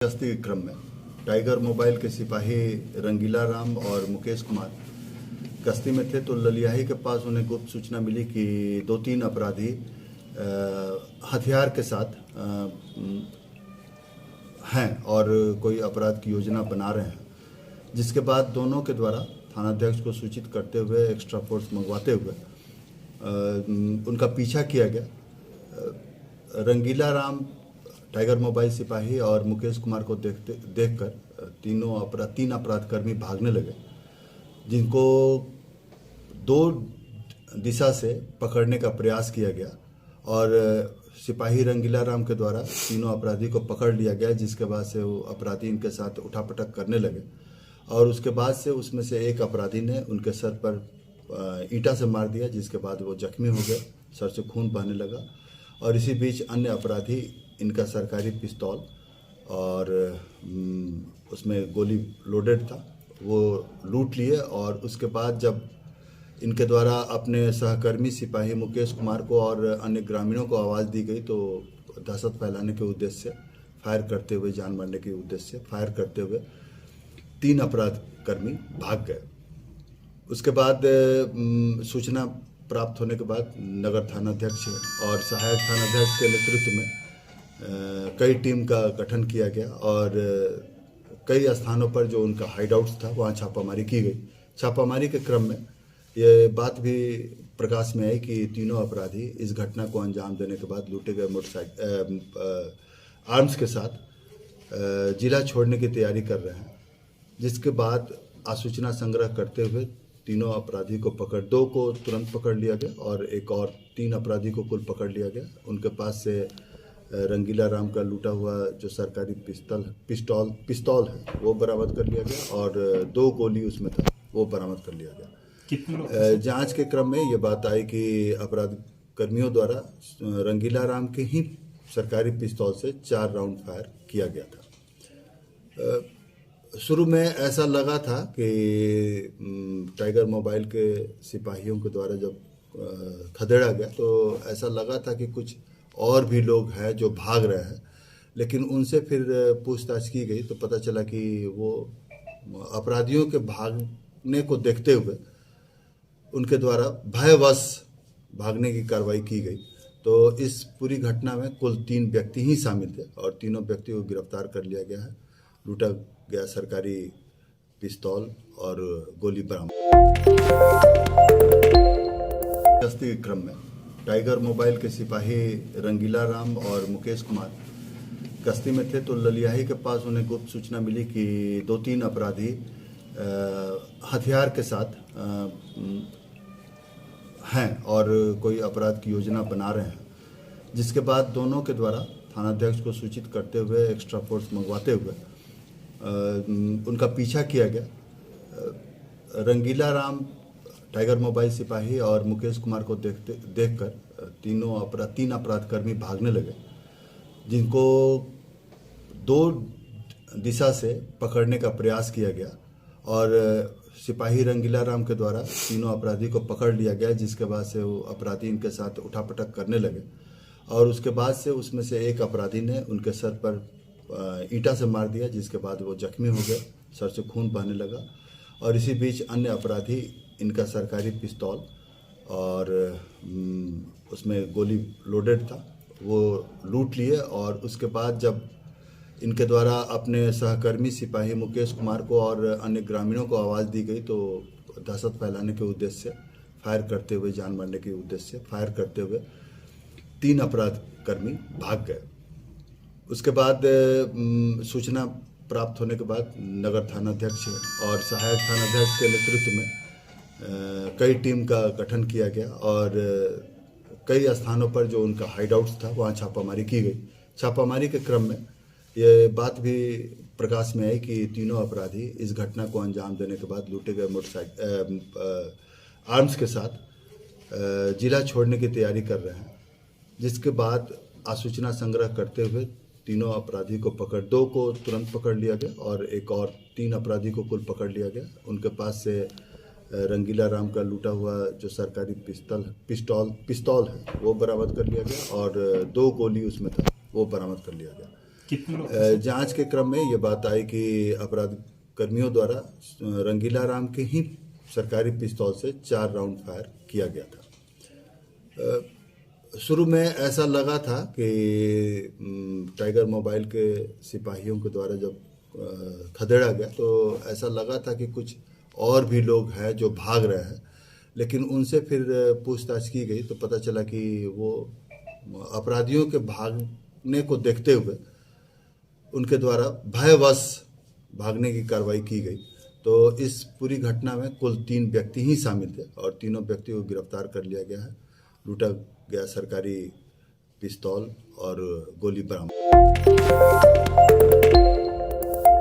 गश्ती के क्रम में टाइगर मोबाइल के सिपाही रंगीला राम और मुकेश कुमार गश्ती में थे तो ललियाही के पास उन्हें गुप्त सूचना मिली कि 2-3 अपराधी हथियार के साथ हैं और कोई अपराध की योजना बना रहे हैं, जिसके बाद दोनों के द्वारा थानाध्यक्ष को सूचित करते हुए एक्स्ट्रा फोर्स मंगवाते हुए उनका पीछा किया गया। रंगीला राम टाइगर मोबाइल सिपाही और मुकेश कुमार को देखकर तीन अपराधकर्मी भागने लगे, जिनको दो दिशा से पकड़ने का प्रयास किया गया और सिपाही रंगीला राम के द्वारा तीनों अपराधी को पकड़ लिया गया, जिसके बाद से वो अपराधी इनके साथ उठापटक करने लगे और उसके बाद से उसमें से एक अपराधी ने उनके सर पर ईंटा से मार दिया, जिसके बाद वो जख्मी हो गए, सर से खून बहने लगा। और इसी बीच अन्य अपराधी इनका सरकारी पिस्तौल और उसमें गोली लोडेड था वो लूट लिए और उसके बाद जब इनके द्वारा अपने सहकर्मी सिपाही मुकेश कुमार को और अन्य ग्रामीणों को आवाज़ दी गई तो दहशत फैलाने के उद्देश्य से फायर करते हुए, जान मारने के उद्देश्य से फायर करते हुए 3 अपराधकर्मी भाग गए। उसके बाद सूचना प्राप्त होने के बाद नगर थानाध्यक्ष और सहायक थानाध्यक्ष के नेतृत्व में कई टीम का गठन किया गया और कई स्थानों पर जो उनका हाइड आउट्स था वहाँ छापामारी की गई। छापामारी के क्रम में ये बात भी प्रकाश में आई कि तीनों अपराधी इस घटना को अंजाम देने के बाद लूटे गए मोटरसाइकिल आर्म्स के साथ जिला छोड़ने की तैयारी कर रहे हैं, जिसके बाद आसूचना संग्रह करते हुए तीनों अपराधी को 2 को तुरंत पकड़ लिया गया और 3 अपराधी को कुल पकड़ लिया गया। उनके पास से रंगीला राम का लूटा हुआ जो सरकारी पिस्तौल है वो बरामद कर लिया गया और 2 गोली उसमें था वो बरामद कर लिया गया। जांच के क्रम में ये बात आई कि अपराध कर्मियों द्वारा रंगीला राम के ही सरकारी पिस्तौल से 4 राउंड फायर किया गया था। शुरू में ऐसा लगा था कि टाइगर मोबाइल के सिपाहियों के द्वारा जब खदेड़ा गया तो ऐसा लगा था कि कुछ और भी लोग हैं जो भाग रहे हैं, लेकिन उनसे फिर पूछताछ की गई तो पता चला कि वो अपराधियों के भागने को देखते हुए उनके द्वारा भयवश भागने की कार्रवाई की गई। तो इस पूरी घटना में कुल 3 व्यक्ति ही शामिल थे और तीनों व्यक्ति को गिरफ्तार कर लिया गया है। लूटा गया सरकारी पिस्तौल और गोली बरामद। गश्ती के क्रम में टाइगर मोबाइल के सिपाही रंगीला राम और मुकेश कुमार गश्ती में थे तो ललियाही के पास उन्हें गुप्त सूचना मिली कि 2-3 अपराधी हथियार के साथ हैं और कोई अपराध की योजना बना रहे हैं, जिसके बाद दोनों के द्वारा थानाध्यक्ष को सूचित करते हुए एक्स्ट्रा फोर्स मंगवाते हुए उनका पीछा किया गया। रंगीला राम टाइगर मोबाइल सिपाही और मुकेश कुमार को देखकर तीन अपराधकर्मी भागने लगे, जिनको 2 दिशा से पकड़ने का प्रयास किया गया और सिपाही रंगीला राम के द्वारा तीनों अपराधी को पकड़ लिया गया, जिसके बाद से वो अपराधी इनके साथ उठापटक करने लगे और उसके बाद से उसमें से एक अपराधी ने उनके सर पर ईंटा से मार दिया, जिसके बाद वो जख्मी हो गए, सर से खून बहने लगा। और इसी बीच अन्य अपराधी इनका सरकारी पिस्तौल और उसमें गोली लोडेड था वो लूट लिए और उसके बाद जब इनके द्वारा अपने सहकर्मी सिपाही मुकेश कुमार को और अन्य ग्रामीणों को आवाज़ दी गई तो दहशत फैलाने के उद्देश्य से फायर करते हुए, जान मारने के उद्देश्य से फायर करते हुए 3 अपराधकर्मी भाग गए। उसके बाद सूचना प्राप्त होने के बाद नगर थानाध्यक्ष और सहायक थानाध्यक्ष के नेतृत्व में कई टीम का गठन किया गया और कई स्थानों पर जो उनका हाइड आउट्स था वहाँ छापामारी की गई। छापामारी के क्रम में ये बात भी प्रकाश में आई कि तीनों अपराधी इस घटना को अंजाम देने के बाद लूटे गए मोटरसाइकिल आर्म्स के साथ जिला छोड़ने की तैयारी कर रहे हैं, जिसके बाद आसूचना संग्रह करते हुए तीनों अपराधी को 2 को तुरंत पकड़ लिया गया और 3 अपराधी को कुल पकड़ लिया गया। उनके पास से रंगीला राम का लूटा हुआ जो सरकारी पिस्तौल है वो बरामद कर लिया गया और 2 गोली उसमें था वो बरामद कर लिया गया। कितने लोग जांच के क्रम में ये बात आई कि अपराध कर्मियों द्वारा रंगीला राम के ही सरकारी पिस्तौल से 4 राउंड फायर किया गया था। शुरू में ऐसा लगा था कि टाइगर मोबाइल के सिपाहियों के द्वारा जब खदेड़ा गया तो ऐसा लगा था कि कुछ और भी लोग हैं जो भाग रहे हैं, लेकिन उनसे फिर पूछताछ की गई तो पता चला कि वो अपराधियों के भागने को देखते हुए उनके द्वारा भयवश भागने की कार्रवाई की गई। तो इस पूरी घटना में कुल 3 व्यक्ति ही शामिल थे और तीनों व्यक्तियों को गिरफ्तार कर लिया गया है। लूटा गया सरकारी पिस्तौल और गोली बरामद।